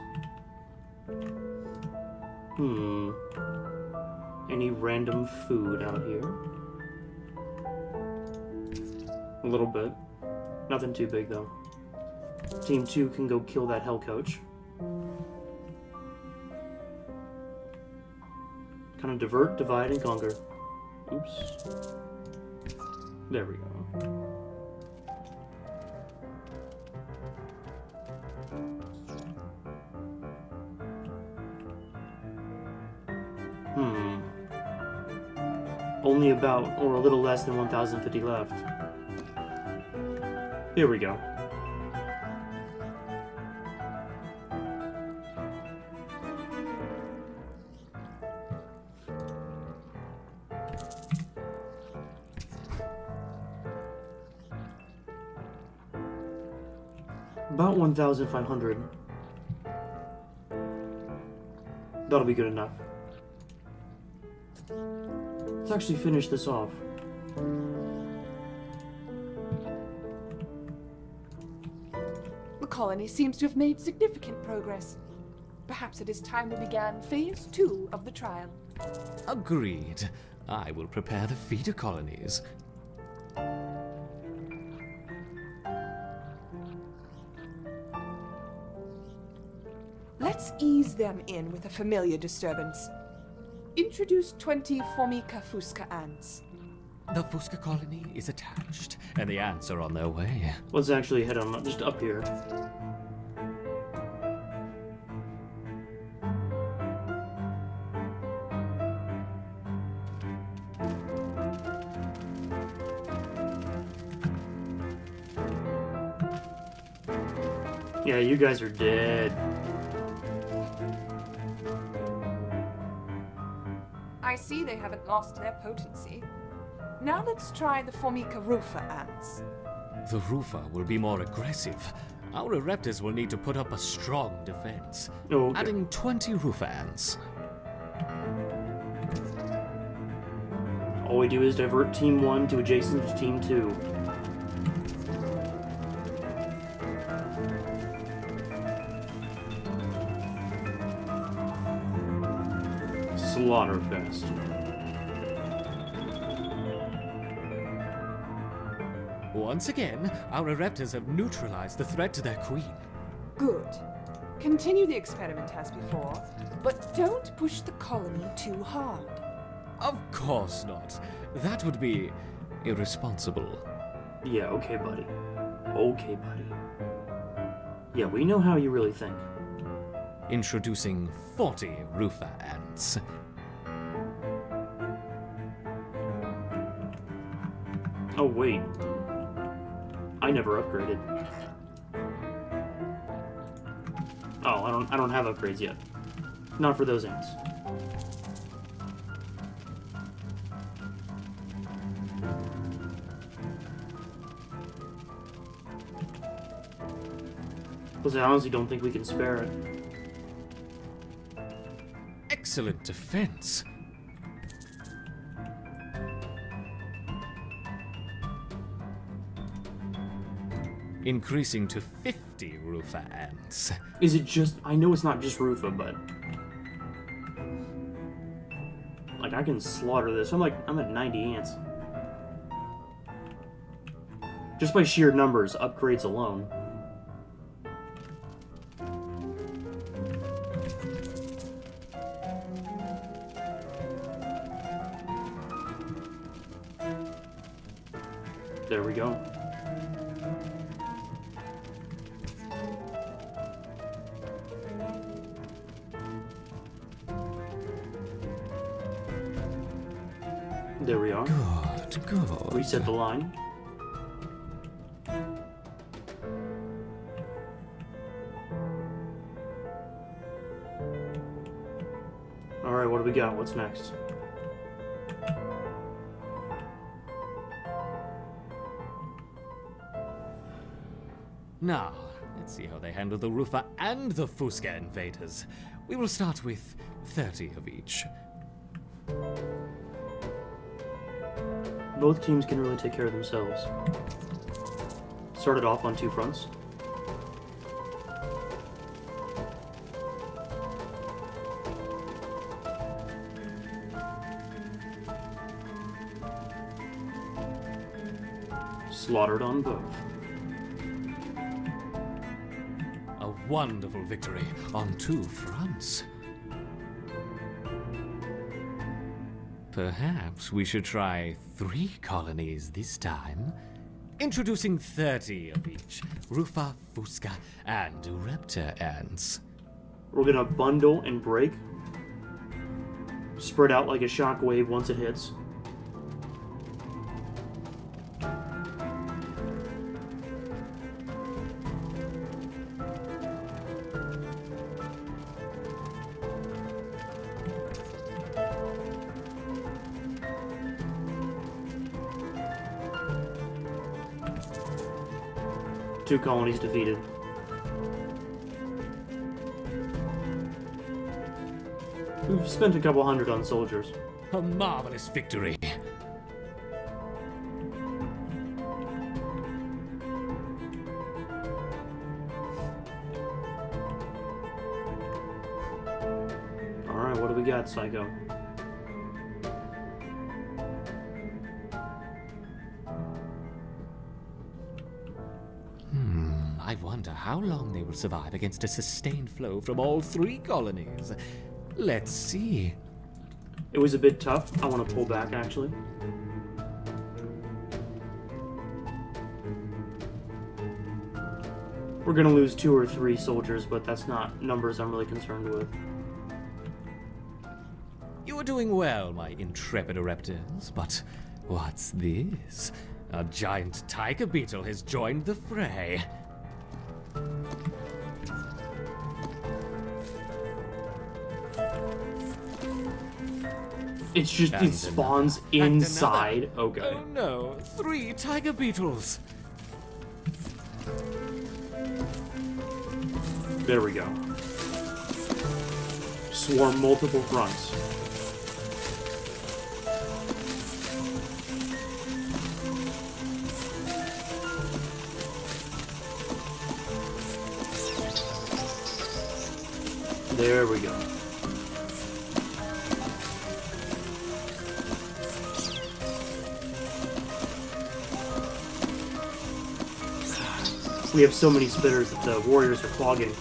Any random food out here? A little bit. Nothing too big though. Team 2 can go kill that hell coach. Kind of divert, divide, and conquer. Oops. There we go. Only about, or a little less than 1,050 left. Here we go. About 1,500. That'll be good enough. Let's actually finish this off. The colony seems to have made significant progress. Perhaps it is time we began phase 2 of the trial. Agreed. I will prepare the feeder colonies. Let's ease them in with a familiar disturbance. Introduce 20 Formica fusca ants. The Fusca colony is attached, and the ants are on their way. Let's actually head on just up here. Yeah, you guys are dead. I see they haven't lost their potency. Now let's try the Formica rufa ants. The Rufa will be more aggressive. Our Ereptors will need to put up a strong defense. Oh, okay. Adding 20 Rufa ants. All we do is divert Team 1 to adjacent to Team 2. Slaughterfest. Once again, our Ereptors have neutralized the threat to their queen. Good. Continue the experiment as before, but don't push the colony too hard. Of course not. That would be irresponsible. Yeah, okay, buddy. Okay, buddy. Yeah, we know how you really think. Introducing 40 Rufa ants. Oh, wait. I never upgraded. Oh, I don't have upgrades yet. Not for those ants. Plus, I honestly don't think we can spare it. Excellent defense. Increasing to 50 Rufa ants. Is it just... I know it's not just Rufa, but... like, I can slaughter this. I'm at 90 ants. Just by sheer numbers, upgrades alone. There we go. There we are. Good, good. Reset the line. Alright, what do we got? What's next? Now, let's see how they handle the Rufa and the Fuska invaders. We will start with 30 of each. Both teams can really take care of themselves. Started off on 2 fronts. Slaughtered on both. A wonderful victory on 2 fronts. Perhaps we should try 3 colonies this time. Introducing 30 of each. Rufa, Fuska, and Urepta ants. We're gonna bundle and break. Spread out like a shockwave once it hits. Two colonies defeated. We've spent a couple hundred on soldiers. A marvelous victory. Alright, what do we got, Psycho? I wonder how long they will survive against a sustained flow from all 3 colonies. Let's see. It was a bit tough. I want to pull back, actually. We're going to lose 2 or 3 soldiers, but that's not numbers I'm really concerned with. You are doing well, my intrepid Ureptans, but what's this? A giant tiger beetle has joined the fray. It's just, it spawns inside. Okay. Oh no, 3 tiger beetles. There we go. Swarm multiple fronts. There we go. We have so many spitters that the warriors are clogging.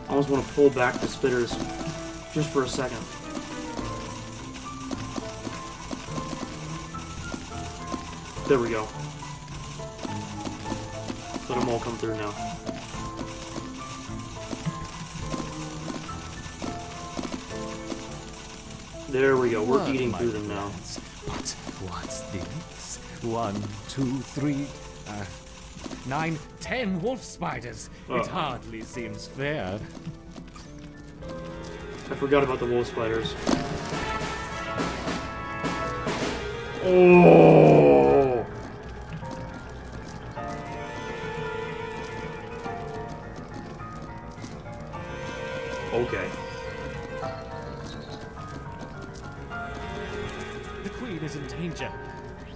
I almost want to pull back the spitters just for a second. There we go. Let them all come through now. There we go. We're eating through them now. But what's this? 1, 2, 3, 9, 10 wolf spiders. It hardly seems fair. I forgot about the wolf spiders. Oh! Okay. The queen is in danger.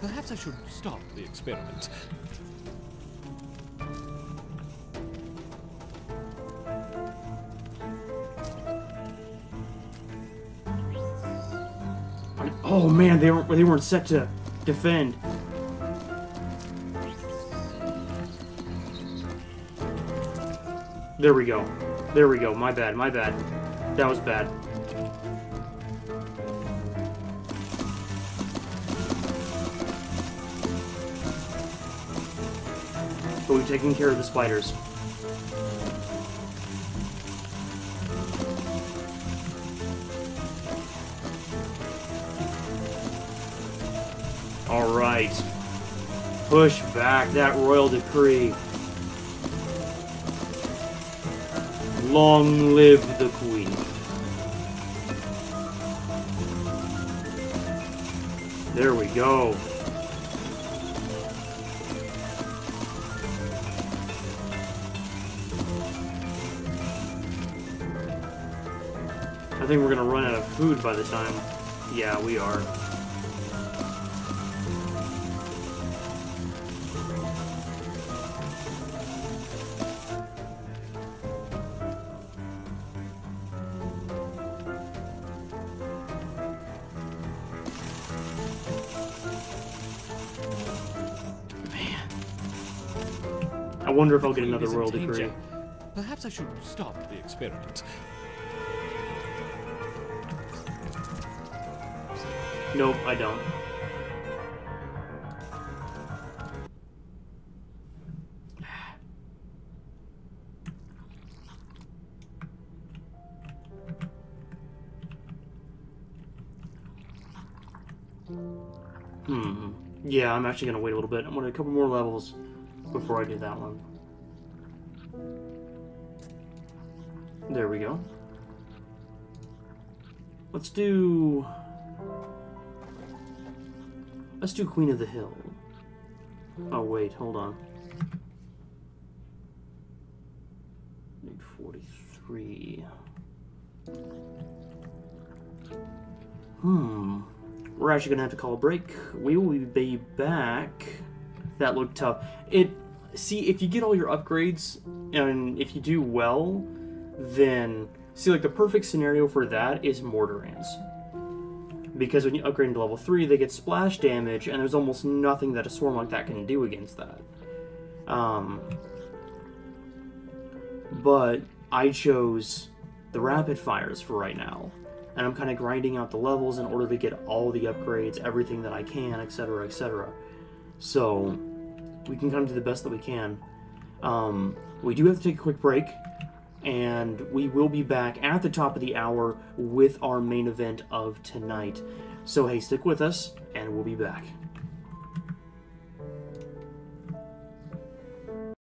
Perhaps I should stop the experiment. Oh man, they weren't set to defend. There we go. There we go. My bad. My bad. That was bad. But we've taken care of the spiders. Alright. Push back that royal decree. Long live the queen. There we go. I think we're gonna run out of food by the time. Yeah, we are. I wonder if I'll get another royal decree. Perhaps I should stop the experiment. Nope, I don't. Yeah, I'm actually gonna wait a little bit. I'm gonna a couple more levels before I do that one. There we go. Let's do Queen of the Hill. Oh wait, hold on. Need 43. We're actually gonna have to call a break. We will be back. That looked tough. See, if you get all your upgrades, and if you do well, then... See, like, the perfect scenario for that is Mortarans. Because when you upgrade into level 3, they get splash damage, and there's almost nothing that a swarm like that can do against that. But I chose the rapid fires for right now. And I'm kind of grinding out the levels in order to get all the upgrades, everything that I can, etc., etc. So, we can kind of do the best that we can. We do have to take a quick break, and we will be back at the top of the hour with our main event of tonight. So hey, stick with us, and we'll be back.